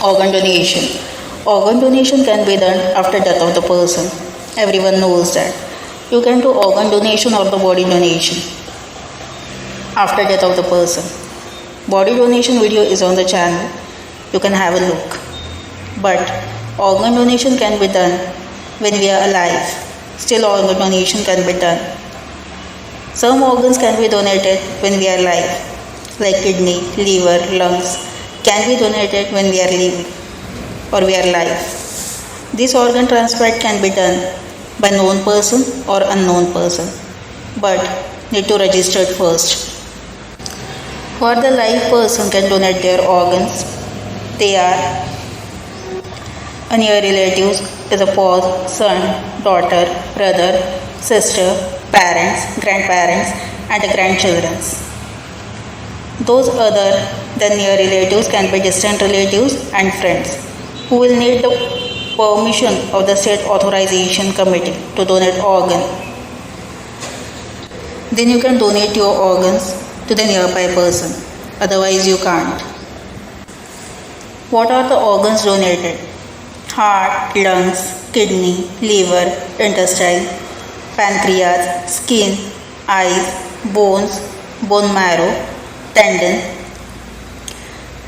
Organ donation. Organ donation can be done after death of the person. Everyone knows that. You can do organ donation or the body donation after death of the person. Body donation video is on the channel. You can have a look. But organ donation can be done when we are alive. Still organ donation can be done. Some organs can be donated when we are alive, like kidney, liver, lungs can be donated when we are living or we are alive. This organ transplant can be done by known person or unknown person, but need to register it first. For the live person can donate their organs. They are a near relatives is a spouse, son, daughter, brother, sister, parents, grandparents, and grandchildren. Those other than near relatives can be distant relatives and friends who will need the permission of the state authorization committee to donate organ. Then you can donate your organs to the nearby person. Otherwise you can't. What are the organs donated? Heart, lungs, kidney, liver, intestine, pancreas, skin, eyes, bones, bone marrow, tendon.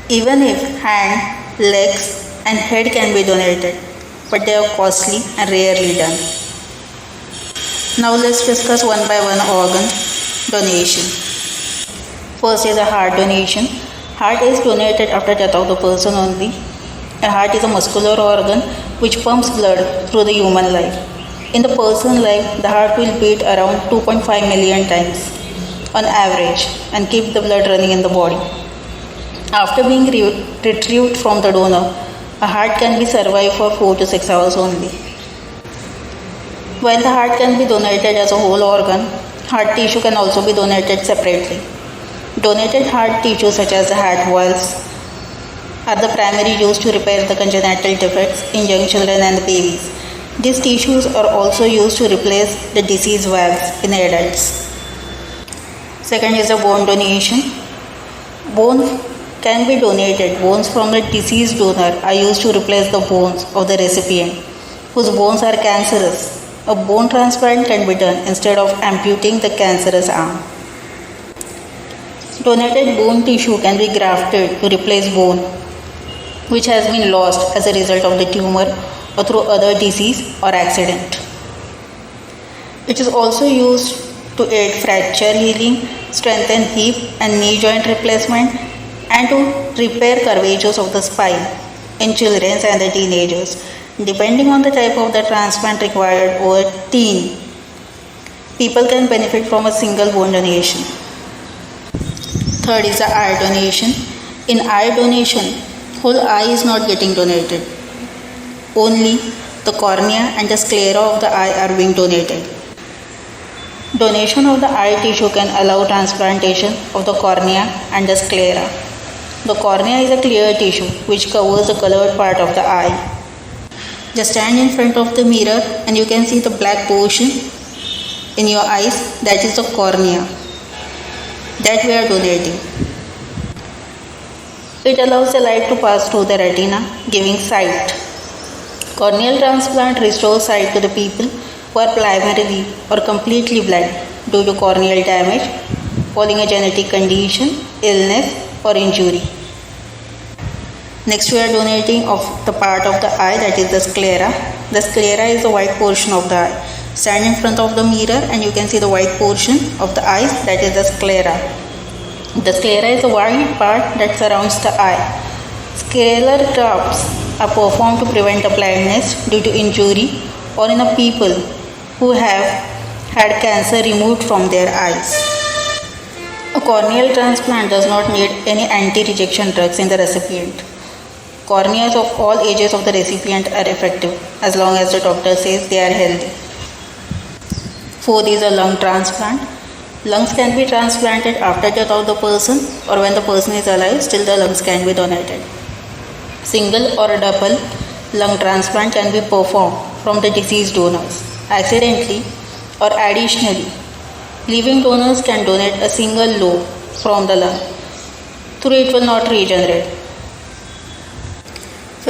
Even if hand, legs and head can be donated, but they are costly and rarely done. Now let's discuss one by one organ donation. First is a heart donation. Heart is donated after death of the person only. A heart is a muscular organ which pumps blood through the human life. In the person's life, the heart will beat around 2.5 million times on average and keep the blood running in the body. After being retrieved from the donor, a heart can be survived for 4 to 6 hours only. While the heart can be donated as a whole organ, heart tissue can also be donated separately. Donated heart tissue such as the heart valves are the primary used to repair the congenital defects in young children and babies. These tissues are also used to replace the diseased valves in adults. Second is the bone donation. Bone can be donated. Bones from the deceased donor are used to replace the bones of the recipient whose bones are cancerous. A bone transplant can be done instead of amputating the cancerous arm. Donated bone tissue can be grafted to replace bone which has been lost as a result of the tumor or through other disease or accident. It is also used to aid fracture healing, strengthen hip and knee joint replacement, and to repair curvatures of the spine in children and the teenagers. Depending on the type of the transplant required over teen, people can benefit from a single bone donation. Third is the eye donation. In eye donation, whole eye is not getting donated. Only the cornea and the sclera of the eye are being donated. Donation of the eye tissue can allow transplantation of the cornea and the sclera. The cornea is a clear tissue which covers the colored part of the eye. Just stand in front of the mirror and you can see the black portion in your eyes. That is the cornea that we are donating. It allows the light to pass through the retina, giving sight. Corneal transplant restores sight to the people who are primarily or completely blind due to corneal damage, following a genetic condition, illness or injury. Next we are donating of the part of the eye, that is the sclera. The sclera is the white portion of the eye. Stand in front of the mirror and you can see the white portion of the eyes, that is the sclera. The sclera is the white part that surrounds the eye. Scalar grafts are performed to prevent the blindness due to injury or in a people who have had cancer removed from their eyes. A corneal transplant does not need any anti-rejection drugs in the recipient. Corneas of all ages of the recipient are effective as long as the doctor says they are healthy. Fourth is a lung transplant. Lungs can be transplanted after death of the person or when the person is alive, still the lungs can be donated. Single or double lung transplant can be performed from the deceased donors. Accidentally or additionally, living donors can donate a single lobe from the lung. Through it will not regenerate.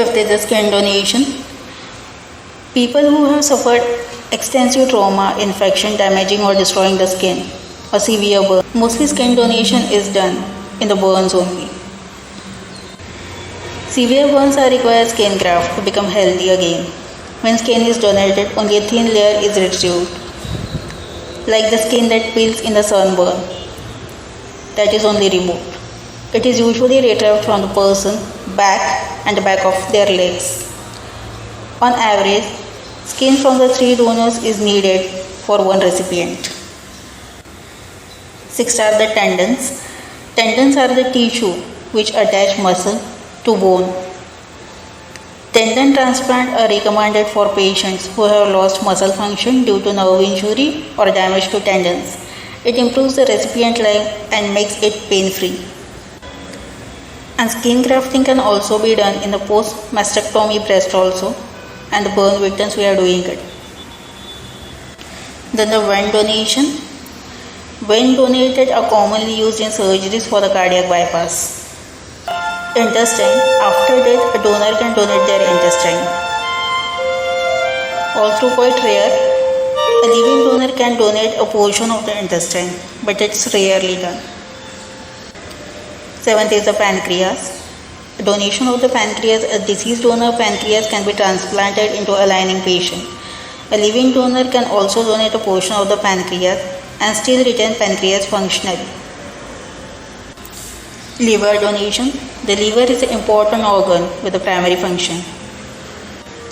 Fifth is the skin donation. People who have suffered extensive trauma, infection, damaging or destroying the skin, or severe burn. Mostly skin donation is done in the burns only. Severe burns are required skin graft to become healthy again. When skin is donated, only a thin layer is retrieved, like the skin that peels in the sunburn. That is only removed. It is usually retrieved from the person back and the back of their legs. On average, skin from the 3 donors is needed for one recipient. Sixth are the tendons. Tendons are the tissue which attach muscle to bone. Tendon transplant are recommended for patients who have lost muscle function due to nerve injury or damage to tendons. It improves the recipient life and makes it pain-free. And skin grafting can also be done in the post-mastectomy breast also, and the burn victims we are doing it. Then the vein donation. Vein donated are commonly used in surgeries for the cardiac bypass. Intestine. After death, a donor can donate their intestine. Although quite rare, a living donor can donate a portion of the intestine, but it's rarely done. Seventh is the pancreas. Donation of the pancreas. A deceased donor pancreas can be transplanted into a lining patient. A living donor can also donate a portion of the pancreas and still retain pancreas functionally. Liver donation. The liver is an important organ with a primary function.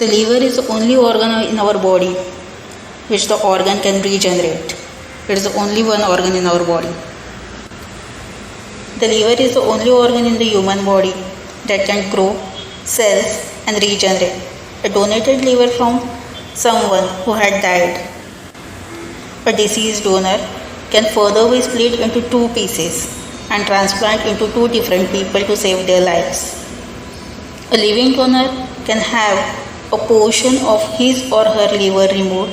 The liver is the only organ in our body which the organ can regenerate. It is the only one organ in our body. The liver is the only organ in the human body that can grow cells and regenerate. A donated liver from someone who had died, a deceased donor, can further be split into 2 pieces and transplant into 2 different people to save their lives. A living donor can have a portion of his or her liver removed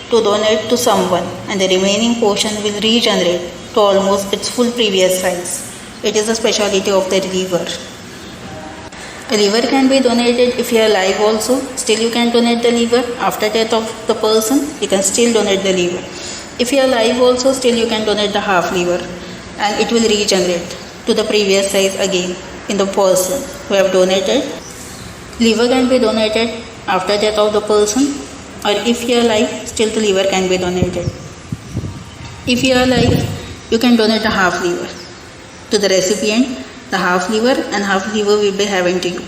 to donate to someone, and the remaining portion will regenerate to almost its full previous size. It is a specialty of the liver. A liver can be donated if you are alive also. Still you can donate the liver. After death of the person, you can still donate the liver. If you are alive also, still you can donate the half liver, and it will regenerate to the previous size again in the person who have donated. Liver can be donated after death of the person, or if you are alive, still the liver can be donated. If you are alive, you can donate the half liver to the recipient. The half liver and half liver will be having to you,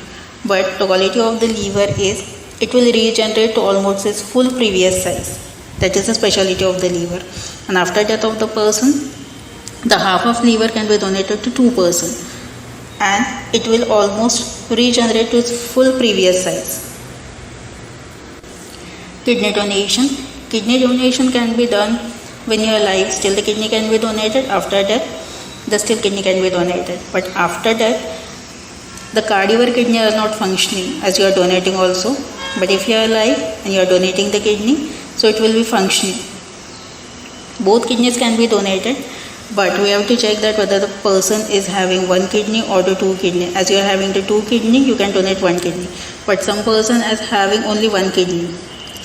but the quality of the liver is it will regenerate to almost its full previous size. That is the specialty of the liver. And after death of the person, the half of liver can be donated to 2 persons, and it will almost regenerate to its full previous size. Kidney donation. Kidney donation can be done when you are alive. Still the kidney can be donated. After death, the still kidney can be donated. But after death, the cardiac kidney are not functioning as you are donating also. But if you are alive and you are donating the kidney, so it will be functioning. Both kidneys can be donated, but we have to check that whether the person is having 1 kidney or the 2 kidney. As you are having the 2 kidney, you can donate 1 kidney. But some person is having only 1 kidney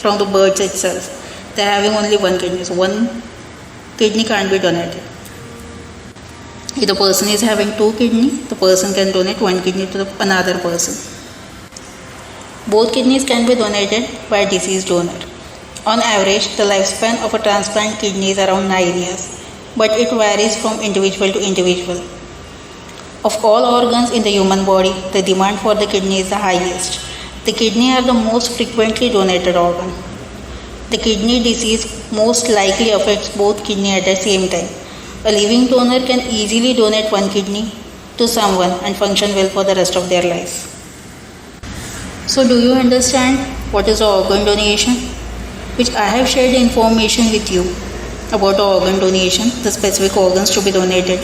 from the birth itself. They are having only 1 kidney. So 1 kidney can't be donated. If the person is having 2 kidney, the person can donate 1 kidney to another person. Both kidneys can be donated by a deceased donor. On average, the lifespan of a transplant kidney is around 9 years, but it varies from individual to individual. Of all organs in the human body, the demand for the kidney is the highest. The kidney are the most frequently donated organ. The kidney disease most likely affects both kidney at the same time. A living donor can easily donate 1 kidney to someone and function well for the rest of their life. So do you understand what is organ donation? Which I have shared the information with you about the organ donation, the specific organs to be donated.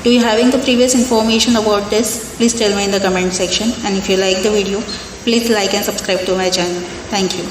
Do you having the previous information about this? Please tell me in the comment section, and if you like the video, please like and subscribe to my channel. Thank you.